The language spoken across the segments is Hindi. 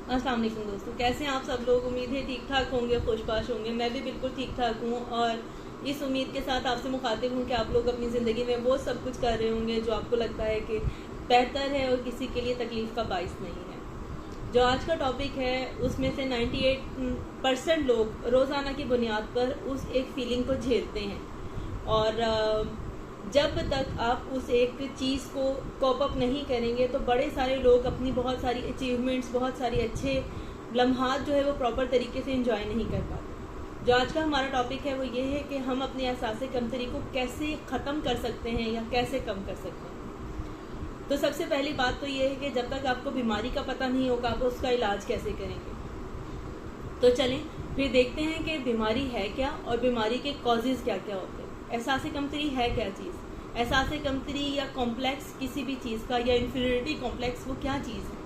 अस्सलाम वालेकुम दोस्तों, कैसे हैं आप सब लोग। उम्मीद है ठीक ठाक होंगे, खुशबाश होंगे। मैं भी बिल्कुल ठीक ठाक हूँ और इस उम्मीद के साथ आपसे मुखातिब हूँ कि आप लोग अपनी ज़िंदगी में वो सब कुछ कर रहे होंगे जो आपको लगता है कि बेहतर है और किसी के लिए तकलीफ़ का बाइस नहीं है। जो आज का टॉपिक है उसमें से 98% लोग रोज़ाना की बुनियाद पर उस एक फीलिंग को झेलते हैं और जब तक आप उस एक चीज़ को कॉप अप नहीं करेंगे तो बड़े सारे लोग अपनी बहुत सारी अचीवमेंट्स, बहुत सारी अच्छे लम्हात जो है वो प्रॉपर तरीके से एंजॉय नहीं कर पाते। जो आज का हमारा टॉपिक है वो ये है कि हम अपने एहसास कमतरी को कैसे ख़त्म कर सकते हैं या कैसे कम कर सकते हैं। तो सबसे पहली बात तो ये है कि जब तक आपको बीमारी का पता नहीं होगा आप उसका इलाज कैसे करेंगे। तो चलें फिर देखते हैं कि बीमारी है क्या और बीमारी के कॉजेज़ क्या क्या होते हैं। एहसास कमतरी है क्या चीज़? एहसास कमतरी या कॉम्प्लेक्स किसी भी चीज़ का या इन्फीरियरिटी कॉम्प्लेक्स वो क्या चीज़ है?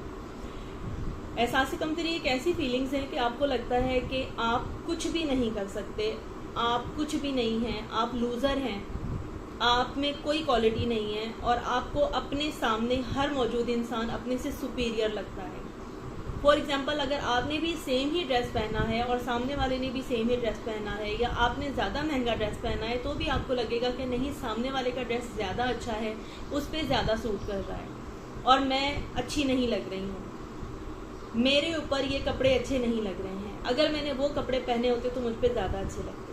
एहसास कमतरी एक ऐसी फीलिंग्स है कि आपको लगता है कि आप कुछ भी नहीं कर सकते, आप कुछ भी नहीं हैं, आप लूज़र हैं, आप में कोई क्वालिटी नहीं है और आपको अपने सामने हर मौजूद इंसान अपने से सुपीरियर लगता है। फॉर एग्जाम्पल, अगर आपने भी सेम ही ड्रेस पहना है और सामने वाले ने भी सेम ही ड्रेस पहना है या आपने ज़्यादा महंगा ड्रेस पहना है तो भी आपको लगेगा कि नहीं, सामने वाले का ड्रेस ज़्यादा अच्छा है, उस पर ज़्यादा सूट कर रहा है और मैं अच्छी नहीं लग रही हूँ, मेरे ऊपर ये कपड़े अच्छे नहीं लग रहे हैं, अगर मैंने वो कपड़े पहने होते तो मुझ पर ज़्यादा अच्छे लगते।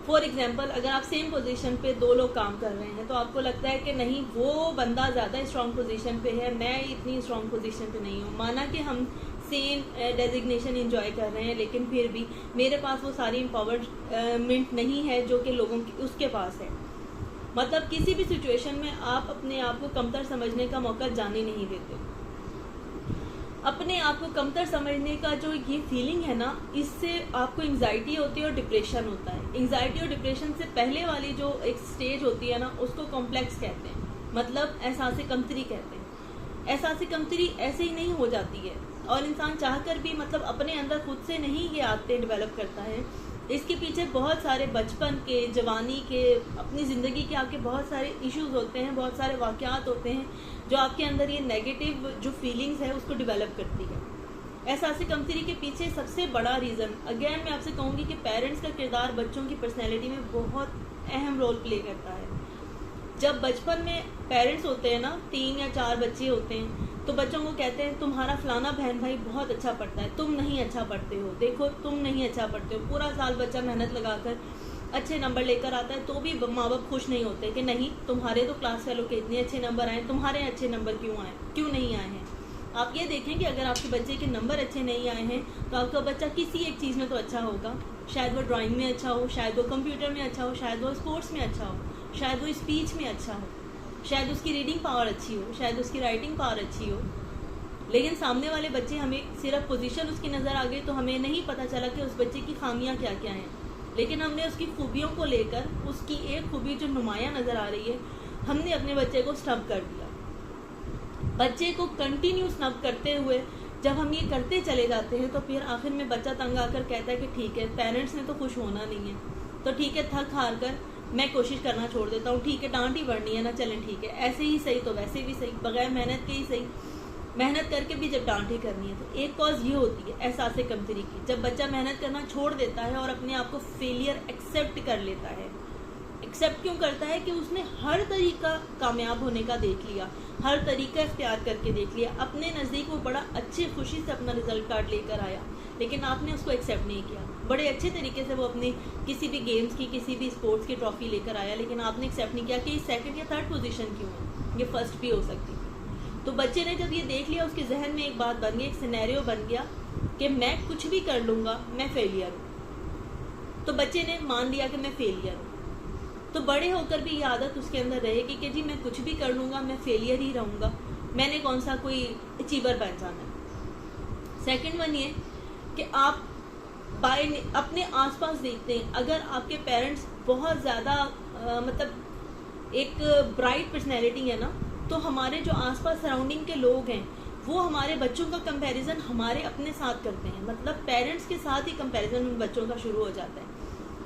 फॉर एग्जाम्पल, अगर आप सेम पोजीशन पे दो लोग काम कर रहे हैं तो आपको लगता है कि नहीं, वो बंदा ज़्यादा स्ट्रॉन्ग पोजीशन पे है, मैं इतनी स्ट्रॉन्ग पोजीशन पे नहीं हूँ। माना कि हम सेम डेजिग्नेशन एंजॉय कर रहे हैं लेकिन फिर भी मेरे पास वो सारी एम्पावरमेंट नहीं है जो कि लोगों की उसके पास है। मतलब किसी भी सिचुएशन में आप अपने आप को कमतर समझने का मौका जाने नहीं देते। अपने आप को कमतर समझने का जो ये फीलिंग है ना, इससे आपको एंग्जाइटी होती है और डिप्रेशन होता है। एंग्जाइटी और डिप्रेशन से पहले वाली जो एक स्टेज होती है ना, उसको कॉम्प्लेक्स कहते हैं, मतलब एहसास कमतरी कहते हैं। एहसास कमतरी ऐसे ही नहीं हो जाती है और इंसान चाहकर भी मतलब अपने अंदर खुद से नहीं ये आदतें डेवलप करता है। इसके पीछे बहुत सारे बचपन के, जवानी के, अपनी ज़िंदगी के आपके बहुत सारे इश्यूज होते हैं, बहुत सारे वाक़यात होते हैं जो आपके अंदर ये नेगेटिव जो फीलिंग्स है उसको डेवलप करती है। एहसास कमतरी के पीछे सबसे बड़ा रीज़न, अगेन मैं आपसे कहूँगी कि पेरेंट्स का किरदार बच्चों की पर्सनैलिटी में बहुत अहम रोल प्ले करता है। जब बचपन में पेरेंट्स होते हैं ना, 3 या 4 बच्चे होते हैं तो बच्चों को कहते हैं तुम्हारा फलाना बहन भाई बहुत अच्छा पढ़ता है, तुम नहीं अच्छा पढ़ते हो, देखो तुम नहीं अच्छा पढ़ते हो। पूरा साल बच्चा मेहनत लगाकर अच्छे नंबर लेकर आता है तो भी माँ बाप खुश नहीं होते कि नहीं, तुम्हारे तो क्लास फेलो के इतने अच्छे नंबर आए, तुम्हारे अच्छे नंबर क्यों नहीं आए हैं। आप ये देखें कि अगर आपके बच्चे के नंबर अच्छे नहीं आए हैं तो आपका बच्चा किसी एक चीज़ में तो अच्छा होगा। शायद वो ड्राइंग में अच्छा हो, शायद वो कंप्यूटर में अच्छा हो, शायद वो स्पोर्ट्स में अच्छा हो, शायद वो स्पीच में अच्छा हो, शायद उसकी रीडिंग पावर अच्छी हो, शायद उसकी राइटिंग पावर अच्छी हो। लेकिन सामने वाले बच्चे, हमें सिर्फ पोजीशन उसकी नज़र आ गई तो हमें नहीं पता चला कि उस बच्चे की खामियां क्या क्या हैं। लेकिन हमने उसकी खूबियों को लेकर, उसकी एक खूबी जो नुमाया नज़र आ रही है, हमने अपने बच्चे को स्नब कर दिया। बच्चे को कंटिन्यू स्नब करते हुए जब हम ये करते चले जाते हैं तो फिर आखिर में बच्चा तंग आकर कहता है कि ठीक है, पेरेंट्स ने तो खुश होना नहीं है तो ठीक है, थक हार कर मैं कोशिश करना छोड़ देता हूँ, ठीक है, डांट ही पड़नी है ना, चलें ठीक है, ऐसे ही सही तो वैसे भी सही, बगैर मेहनत के ही सही, मेहनत करके भी जब डांट ही करनी है। तो एक कॉज ये होती है एहसास कमतरी की, जब बच्चा मेहनत करना छोड़ देता है और अपने आप को फेलियर एक्सेप्ट कर लेता है। एक्सेप्ट क्यों करता है? कि उसने हर तरीका कामयाब होने का देख लिया, हर तरीका इख्तियार करके देख लिया, अपने नज़दीक वो बड़ा अच्छे खुशी से अपना रिजल्ट कार्ड लेकर आया लेकिन आपने उसको एक्सेप्ट नहीं किया। बड़े अच्छे तरीके से वो अपने किसी भी गेम्स की, किसी भी स्पोर्ट्स की ट्रॉफी लेकर आया लेकिन आपने एक्सेप्ट नहीं किया कि सेकंड या थर्ड पोजीशन क्यों है, ये फर्स्ट भी हो सकती थी। तो बच्चे ने जब ये देख लिया, उसके जहन में एक बात बन गई, एक सिनेरियो बन गया कि मैं कुछ भी कर लूँगा, मैं फेलियर हूँ। तो बच्चे ने मान लिया कि मैं फेलियर हूँ। तो बड़े होकर भी ये आदत उसके अंदर रहेगी कि जी मैं कुछ भी कर लूँगा, मैं फेलियर ही रहूँगा, मैंने कौन सा कोई अचीवर बन जाना है। सेकंड वन ये कि आप अपने आसपास देखते हैं, अगर आपके पेरेंट्स बहुत ज़्यादा मतलब एक ब्राइट पर्सनैलिटी है ना, तो हमारे जो आसपास सराउंडिंग के लोग हैं वो हमारे बच्चों का कंपैरिजन हमारे अपने साथ करते हैं। मतलब पेरेंट्स के साथ ही कंपैरिजन उन बच्चों का शुरू हो जाता है।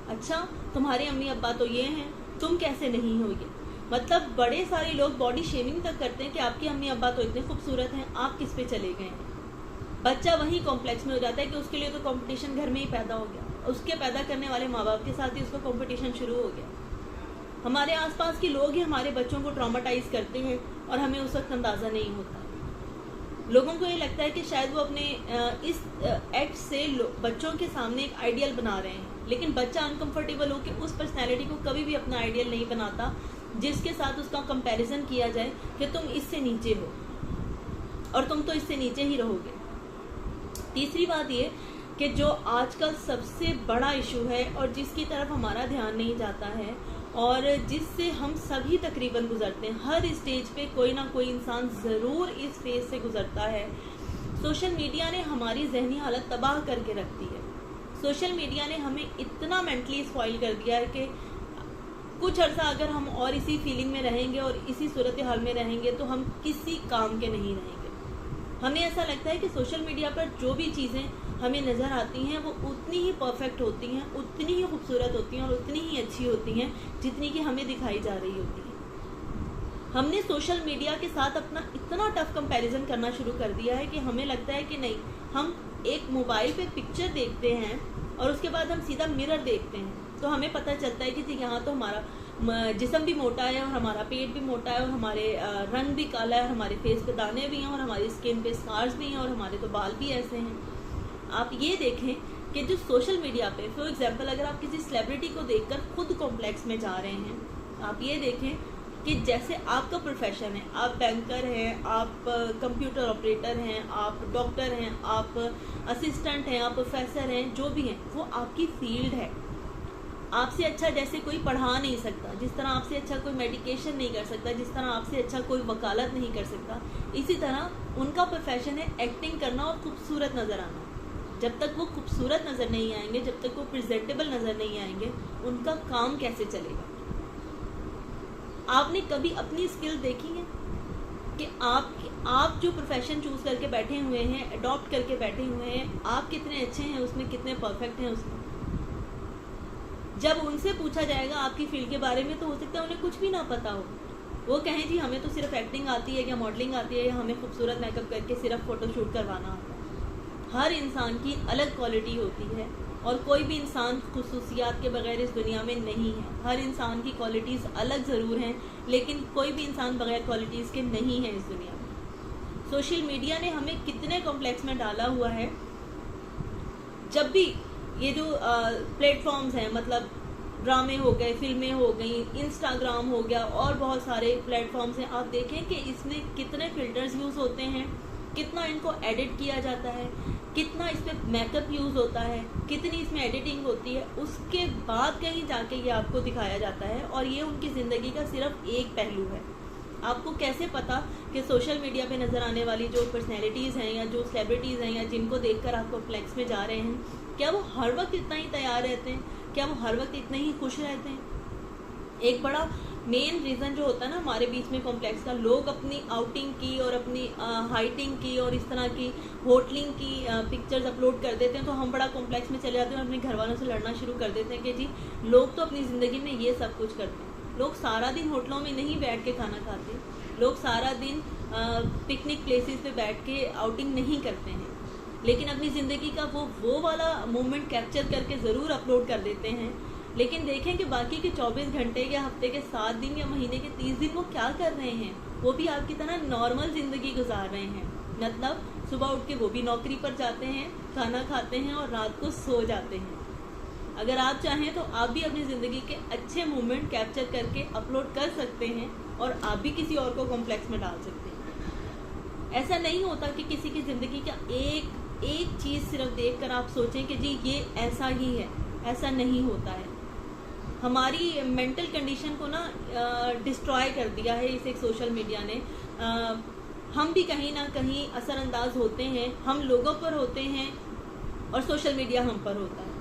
अच्छा, तुम्हारे अम्मी अब्बा तो ये हैं, तुम कैसे नहीं हो ये। मतलब बड़े सारे लोग बॉडी शेमिंग तक करते हैं कि आपकी अम्मी अब्बा तो इतने खूबसूरत हैं, आप किस पे चले गए हैं। बच्चा वही कॉम्प्लेक्स में हो जाता है कि उसके लिए तो कंपटीशन घर में ही पैदा हो गया, उसके पैदा करने वाले माँ बाप के साथ ही उसका कंपटीशन शुरू हो गया। हमारे आसपास के लोग ही हमारे बच्चों को ट्रॉमाटाइज करते हैं और हमें उस वक्त अंदाज़ा नहीं होता। लोगों को ये लगता है कि शायद वो अपने इस एक्ट से बच्चों के सामने एक आइडियल बना रहे हैं, लेकिन बच्चा अनकंफर्टेबल होकर उस पर्सनैलिटी को कभी भी अपना आइडियल नहीं बनाता जिसके साथ उसका कंपैरिजन किया जाए कि तुम इससे नीचे हो और तुम तो इससे नीचे ही रहोगे। तीसरी बात ये कि जो आजकल सबसे बड़ा इशू है और जिसकी तरफ हमारा ध्यान नहीं जाता है और जिससे हम सभी तकरीबन गुजरते हैं, हर स्टेज पे कोई ना कोई इंसान ज़रूर इस फेज से गुजरता है। सोशल मीडिया ने हमारी जहनी हालत तबाह करके रख दी है। सोशल मीडिया ने हमें इतना मेंटली स्पॉइल कर दिया है कि कुछ अर्सा अगर हम और इसी फीलिंग में रहेंगे और इसी सूरत हाल में रहेंगे तो हम किसी काम के नहीं रहेंगे। हमें ऐसा लगता है कि सोशल मीडिया पर जो भी चीज़ें हमें नज़र आती हैं वो उतनी ही परफेक्ट होती हैं, उतनी ही खूबसूरत होती हैं और उतनी ही अच्छी होती हैं जितनी कि हमें दिखाई जा रही होती है। हमने सोशल मीडिया के साथ अपना इतना टफ कंपैरिजन करना शुरू कर दिया है कि हमें लगता है कि नहीं, हम एक मोबाइल पे पिक्चर देखते हैं और उसके बाद हम सीधा मिरर देखते हैं तो हमें पता चलता है कि यहाँ तो हमारा जिस्म भी मोटा है और हमारा पेट भी मोटा है और हमारे रंग भी काला है और हमारे फेस पे दाने भी हैं और हमारी स्किन पे स्कार्स भी हैं और हमारे तो बाल भी ऐसे हैं। आप ये देखें कि जो सोशल मीडिया पे फॉर एग्जांपल अगर आप किसी सेलिब्रिटी को देखकर खुद कॉम्प्लेक्स में जा रहे हैं, आप ये देखें कि जैसे आपका प्रोफेशन है, आप बैंकर हैं, आप कंप्यूटर ऑपरेटर हैं, आप डॉक्टर हैं, आप असिस्टेंट हैं, आप प्रोफेसर हैं, जो भी हैं वो आपकी फील्ड है। आपसे अच्छा जैसे कोई पढ़ा नहीं सकता, जिस तरह आपसे अच्छा कोई मेडिकेशन नहीं कर सकता, जिस तरह आपसे अच्छा कोई वकालत नहीं कर सकता, इसी तरह उनका प्रोफेशन है एक्टिंग करना और खूबसूरत नज़र आना। जब तक वो खूबसूरत नज़र नहीं आएंगे, जब तक वो प्रेजेंटेबल नज़र नहीं आएंगे, उनका काम कैसे चलेगा? आपने कभी अपनी स्किल देखी है कि आप जो प्रोफेशन चूज करके बैठे हुए हैं, अडॉप्ट करके बैठे हुए हैं, आप कितने अच्छे हैं उसमें, कितने परफेक्ट हैं उसमें? जब उनसे पूछा जाएगा आपकी फील्ड के बारे में तो हो सकता है उन्हें कुछ भी ना पता हो। वो कहें जी हमें तो सिर्फ एक्टिंग आती है या मॉडलिंग आती है या हमें खूबसूरत मेकअप करके सिर्फ फ़ोटोशूट करवाना आता है। हर इंसान की अलग क्वालिटी होती है और कोई भी इंसान खुसूसियात के बगैर इस दुनिया में नहीं है। हर इंसान की क्वालिटीज़ अलग ज़रूर हैं, लेकिन कोई भी इंसान बगैर क्वालिटीज़ के नहीं है इस दुनिया में। सोशल मीडिया ने हमें कितने कॉम्प्लेक्स में डाला हुआ है। जब भी ये जो प्लेटफॉर्म्स हैं, मतलब ड्रामे हो गए, फिल्में हो गई, इंस्टाग्राम हो गया और बहुत सारे प्लेटफॉर्म्स हैं, आप देखें कि इसमें कितने फ़िल्टर्स यूज़ होते हैं, कितना इनको एडिट किया जाता है, कितना इस पर मेकअप यूज़ होता है, कितनी इसमें एडिटिंग होती है, उसके बाद कहीं जाके ये आपको दिखाया जाता है। और ये उनकी ज़िंदगी का सिर्फ एक पहलू है। आपको कैसे पता कि सोशल मीडिया पे नज़र आने वाली जो पर्सनैलिटीज़ हैं या जो सेलिब्रिटीज़ हैं या जिनको देखकर आप कॉम्प्लेक्स में जा रहे हैं, क्या वो हर वक्त इतना ही तैयार रहते हैं? क्या वो हर वक्त इतने ही खुश रहते हैं? एक बड़ा मेन रीज़न जो होता है ना हमारे बीच में कॉम्प्लेक्स का, लोग अपनी आउटिंग की और अपनी हाइटिंग की और इस तरह की होटलिंग की पिक्चर्स अपलोड कर देते हैं तो हम बड़ा कॉम्प्लेक्स में चले जाते हैं और अपने घर वालों से लड़ना शुरू कर देते हैं कि जी लोग तो अपनी ज़िंदगी में ये सब कुछ करते हैं। लोग सारा दिन होटलों में नहीं बैठ के खाना खाते, लोग सारा दिन पिकनिक प्लेसेस पे बैठ के आउटिंग नहीं करते हैं, लेकिन अपनी ज़िंदगी का वो वाला मोमेंट कैप्चर करके ज़रूर अपलोड कर देते हैं। लेकिन देखें कि बाकी के 24 घंटे या हफ्ते के 7 दिन या महीने के 30 दिन वो क्या कर रहे हैं। वो भी आपकी तरह नॉर्मल ज़िंदगी गुजार रहे हैं। मतलब सुबह उठ के वो भी नौकरी पर जाते हैं, खाना खाते हैं और रात को सो जाते हैं। अगर आप चाहें तो आप भी अपनी ज़िंदगी के अच्छे मोमेंट कैप्चर करके अपलोड कर सकते हैं और आप भी किसी और को कॉम्प्लेक्स में डाल सकते हैं। ऐसा नहीं होता कि किसी की ज़िंदगी का एक चीज़ सिर्फ देखकर आप सोचें कि जी ये ऐसा ही है, ऐसा नहीं होता है। हमारी मेंटल कंडीशन को ना डिस्ट्रॉय कर दिया है इस एक सोशल मीडिया ने। हम भी कहीं ना कहीं असरअंदाज होते हैं, हम लोगों पर होते हैं और सोशल मीडिया हम पर होता है।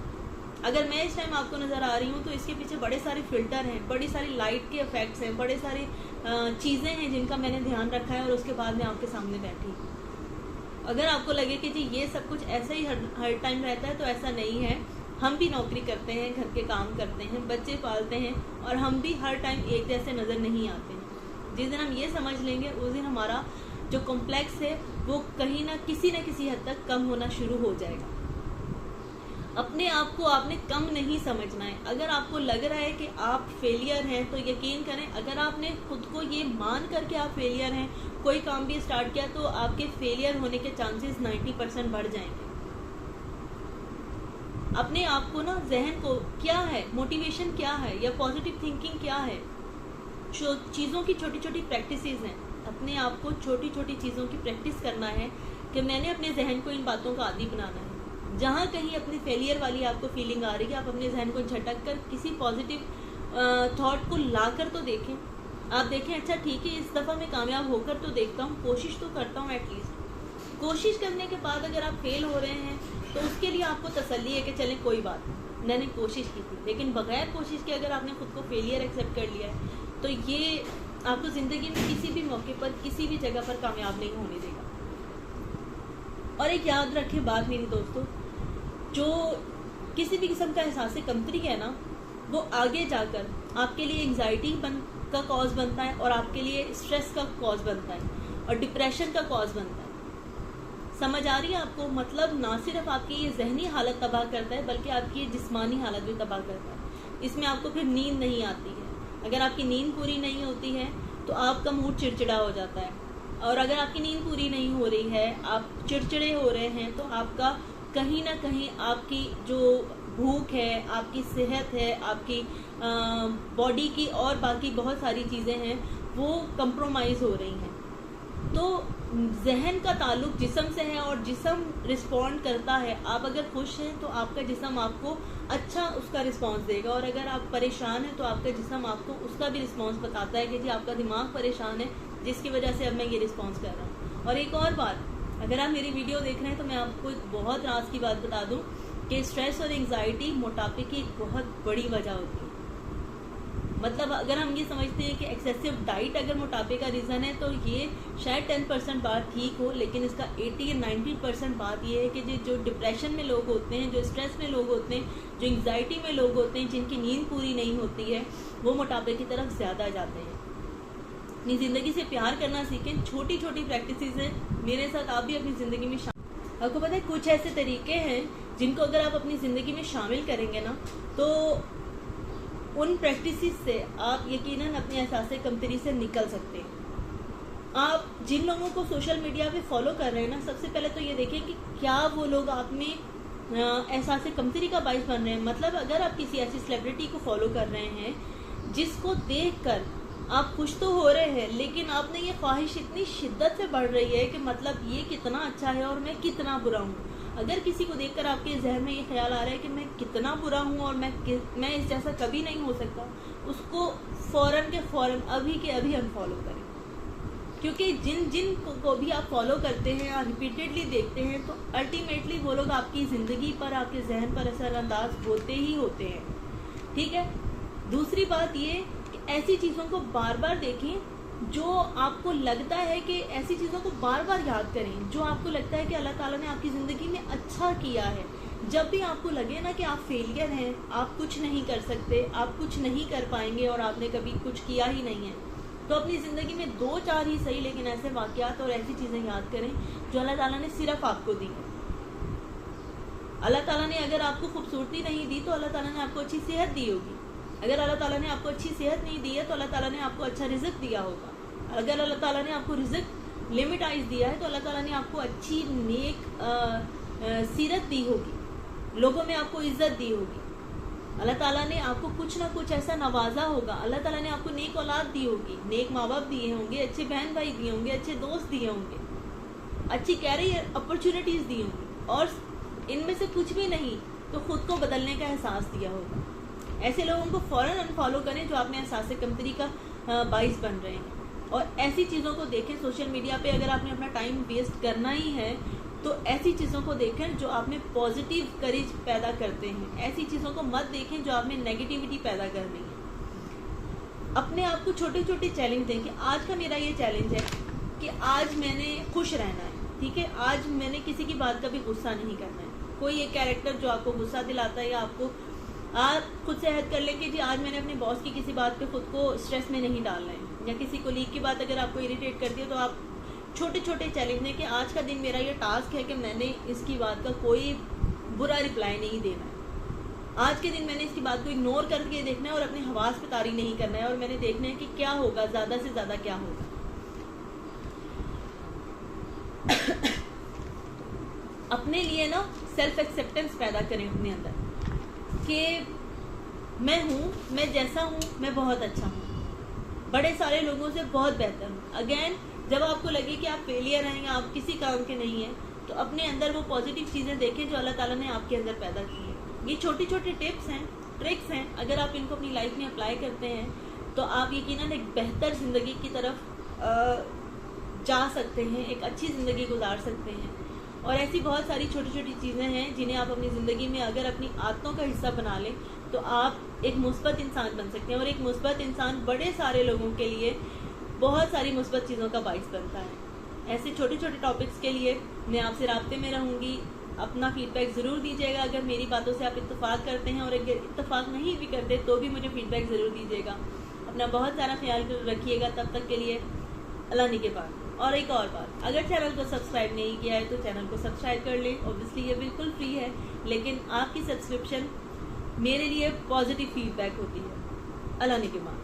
अगर मैं इस टाइम आपको नज़र आ रही हूँ तो इसके पीछे बड़े सारे फ़िल्टर हैं, बड़ी सारी लाइट के इफ़ेक्ट्स हैं, बड़े सारी चीज़ें हैं जिनका मैंने ध्यान रखा है और उसके बाद मैं आपके सामने बैठी। अगर आपको लगे कि जी ये सब कुछ ऐसा ही हर टाइम रहता है तो ऐसा नहीं है। हम भी नौकरी करते हैं, घर के काम करते हैं, बच्चे पालते हैं और हम भी हर टाइम एक जैसे नज़र नहीं आते हैं। जिस दिन हम ये समझ लेंगे उस दिन हमारा जो कॉम्प्लेक्स है वो कहीं ना किसी हद तक कम होना शुरू हो जाएगा। अपने आप को आपने कम नहीं समझना है। अगर आपको लग रहा है कि आप फेलियर हैं तो यकीन करें, अगर आपने खुद को ये मान करके आप फेलियर हैं, कोई काम भी स्टार्ट किया तो आपके फेलियर होने के चांसेस 90% बढ़ जाएंगे। अपने आप को ना, जहन को क्या है, मोटिवेशन क्या है या पॉजिटिव थिंकिंग क्या है, चीज़ों की छोटी छोटी प्रैक्टिसेस हैं। अपने आप को छोटी छोटी चीज़ों की प्रैक्टिस करना है कि मैंने अपने जहन को इन बातों का आदी बनाना है। जहाँ कहीं अपनी फेलियर वाली आपको फीलिंग आ रही है, आप अपने जहन को झटक कर किसी पॉजिटिव थॉट को ला कर तो देखें। आप देखें अच्छा ठीक है, इस दफ़ा मैं कामयाब होकर तो देखता हूँ, कोशिश तो करता हूँ एटलीस्ट। कोशिश करने के बाद अगर आप फेल हो रहे हैं तो उसके लिए आपको तसल्ली है कि चलें कोई बात नहीं, मैंने कोशिश की थी। लेकिन बगैर कोशिश के अगर आपने खुद को फेलियर एक्सेप्ट कर लिया है तो ये आपको ज़िंदगी में किसी भी मौके पर, किसी भी जगह पर कामयाब नहीं होने देगा। और एक याद रखें बात मेरी दोस्तों, जो किसी भी किस्म का एहसास कमतरी है ना, वो आगे जाकर आपके लिए एंग्जाइटी का कॉज बनता है और आपके लिए स्ट्रेस का कॉज बनता है और डिप्रेशन का कॉज बनता है। समझ आ रही है आपको? मतलब ना सिर्फ आपकी ये जहनी हालत तबाह करता है बल्कि आपकी ये जिस्मानी हालत भी तबाह करता है। इसमें आपको फिर नींद नहीं आती है। अगर आपकी नींद पूरी नहीं होती है तो आपका मूड चिड़चिड़ा हो जाता है, और अगर आपकी नींद पूरी नहीं हो रही है, आप चिड़चिड़े हो रहे हैं, तो आपका कहीं ना कहीं आपकी जो भूख है, आपकी सेहत है, आपकी बॉडी की और बाकी बहुत सारी चीज़ें हैं वो कंप्रोमाइज़ हो रही हैं। तो जहन का ताल्लुक जिस्म से है और जिस्म रिस्पॉन्ड करता है। आप अगर खुश हैं तो आपका जिस्म आपको अच्छा उसका रिस्पॉन्स देगा, और अगर आप परेशान हैं तो आपका जिस्म आपको उसका भी रिस्पॉन्स बताता है कि जी आपका दिमाग परेशान है, जिसकी वजह से अब मैं ये रिस्पॉन्स कर रहा हूँ। और एक और बात, अगर आप मेरी वीडियो देख रहे हैं तो मैं आपको एक बहुत राज की बात बता दूं कि स्ट्रेस और एंग्जाइटी मोटापे की एक बहुत बड़ी वजह होती है। मतलब अगर हम ये समझते हैं कि एक्सेसिव डाइट अगर मोटापे का रीज़न है तो ये शायद 10% बात ठीक हो, लेकिन इसका 80 या 90% बात ये है कि जो डिप्रेशन में लोग होते हैं, जो स्ट्रेस में लोग होते हैं, जो एंग्जाइटी में लोग होते हैं, जिनकी नींद पूरी नहीं होती है, वो मोटापे की तरफ ज़्यादा जाते हैं। अपनी ज़िंदगी से प्यार करना सीखें। छोटी छोटी प्रैक्टिसेस हैं, मेरे साथ आप भी अपनी ज़िंदगी में आपको पता है कुछ ऐसे तरीके हैं जिनको अगर आप अपनी ज़िंदगी में शामिल करेंगे ना, तो उन प्रैक्टिसेस से आप यकीनन अपने एहसास कमतरी से निकल सकते हैं। आप जिन लोगों को सोशल मीडिया पे फॉलो कर रहे हैं ना, सबसे पहले तो ये देखें कि क्या वो लोग आप में एहसास कमतरी का बाइस बन रहे हैं। मतलब अगर आप किसी ऐसी सेलिब्रिटी को फॉलो कर रहे हैं जिसको देखकर आप खुश तो हो रहे हैं, लेकिन आप में ये ख्वाहिश इतनी शिद्दत से बढ़ रही है कि मतलब ये कितना अच्छा है और मैं कितना बुरा हूँ। अगर किसी को देखकर आपके जहन में ये ख्याल आ रहा है कि मैं कितना बुरा हूँ और मैं इस जैसा कभी नहीं हो सकता, उसको फ़ौरन के फ़ौरन अभी के अभी अनफॉलो करें। क्योंकि जिन को भी आप फॉलो करते हैं या रिपीटेडली देखते हैं तो अल्टीमेटली वो लोग आपकी ज़िंदगी पर, आपके जहन पर असरअंदाज होते ही होते हैं। ठीक है। दूसरी बात ये कि ऐसी चीज़ों को बार बार देखें जो आपको लगता है कि ऐसी चीज़ों को बार बार याद करें जो आपको लगता है कि अल्लाह ताला ने आपकी ज़िंदगी में अच्छा किया है। जब भी आपको लगे ना कि आप फेलियर हैं, आप कुछ नहीं कर सकते, आप कुछ नहीं कर पाएंगे और आपने कभी कुछ किया ही नहीं है, तो अपनी ज़िंदगी में 2-4 ही सही लेकिन ऐसे वाक़यात और ऐसी चीज़ें याद करें जो अल्लाह ताला ने सिर्फ आपको दी है। अल्लाह ताला ने अगर आपको खूबसूरती नहीं दी तो अल्लाह ताला ने आपको अच्छी सेहत दी होगी। अगर अल्लाह ताला ने आपको अच्छी सेहत नहीं दी है तो अल्लाह ताला ने आपको अच्छा रिज़्क दिया होगा। अगर अल्लाह ताला ने आपको रिज़्क लिमिटाइज दिया है तो अल्लाह ताला ने आपको अच्छी नेक सीरत दी होगी, लोगों में आपको इज्जत दी होगी। अल्लाह ताला ने आपको कुछ ना कुछ ऐसा नवाजा होगा। अल्लाह ताला ने आपको नेक औलाद दी होगी, नेक माँ बाप दिए होंगे, अच्छे बहन भाई दिए होंगे, अच्छे दोस्त दिए होंगे, अच्छी कैरियर अपॉर्चुनिटीज़ दी होंगी, और इनमें से कुछ भी नहीं तो खुद को बदलने का एहसास दिया होगा। ऐसे लोगों को फ़ौरन अनफॉलो करें जो आपने एहसास कमतरी का बाइस बन रहे हैं। और ऐसी चीज़ों को देखें सोशल मीडिया पे, अगर आपने अपना टाइम वेस्ट करना ही है तो ऐसी चीज़ों को देखें जो आप में पॉजिटिव करेज पैदा करते हैं। ऐसी चीज़ों को मत देखें जो आप में नेगेटिविटी पैदा करनी है। अपने आप को छोटे छोटे चैलेंज दें कि आज का मेरा ये चैलेंज है कि आज मैंने खुश रहना है। ठीक है, आज मैंने किसी की बात का भी गुस्सा नहीं करना है। कोई एक कैरेक्टर जो आपको गुस्सा दिलाता है या आपको, आप खुद से अहद कर लें कि जी आज मैंने अपने बॉस की किसी बात पे खुद को स्ट्रेस में नहीं डालना है, या किसी कोलीग की बात अगर आपको इरिटेट करती है तो आप छोटे छोटे चैलेंज हैं कि आज का दिन मेरा ये टास्क है कि मैंने इसकी बात का कोई बुरा रिप्लाई नहीं देना है। आज के दिन मैंने इसकी बात को इग्नोर करके देखना है और अपने हवास पे तारी नहीं करना है, और मैंने देखना है कि क्या होगा, ज़्यादा से ज़्यादा क्या होगा। अपने लिए ना सेल्फ एक्सेप्टेंस पैदा करें अपने अंदर कि मैं हूँ, मैं जैसा हूँ, मैं बहुत अच्छा हूँ, बड़े सारे लोगों से बहुत बेहतर हूँ। अगेन, जब आपको लगे कि आप फेलियर हैं या आप किसी काम के नहीं हैं, तो अपने अंदर वो पॉजिटिव चीज़ें देखें जो अल्लाह ताला ने आपके अंदर पैदा की है। ये छोटी छोटी टिप्स हैं, ट्रिक्स हैं, अगर आप इनको अपनी लाइफ में अप्लाई करते हैं तो आप यकीनन एक बेहतर ज़िंदगी की तरफ जा सकते हैं, एक अच्छी ज़िंदगी गुजार सकते हैं। और ऐसी बहुत सारी छोटी छोटी चीज़ें हैं जिन्हें आप अपनी ज़िंदगी में अगर अपनी आदतों का हिस्सा बना लें तो आप एक मुस्बत इंसान बन सकते हैं, और एक मुस्बत इंसान बड़े सारे लोगों के लिए बहुत सारी मुस्बत चीज़ों का बाइस बनता है। ऐसे छोटे छोटे टॉपिक्स के लिए मैं आपसे राब्ते में रहूँगी। अपना फीडबैक ज़रूर दीजिएगा अगर मेरी बातों से आप इत्तेफाक करते हैं, और अगर इत्तेफाक नहीं भी करते तो भी मुझे फीडबैक ज़रूर दीजिएगा। अपना बहुत सारा ख्याल रखिएगा। तब तक के लिए अल्लाह निगहबान। और एक और बात, अगर चैनल को सब्सक्राइब नहीं किया है तो चैनल को सब्सक्राइब कर लें। ऑब्वियसली ये बिल्कुल फ्री है, लेकिन आपकी सब्सक्रिप्शन मेरे लिए पॉजिटिव फीडबैक होती है। अल्लाह निगहबान।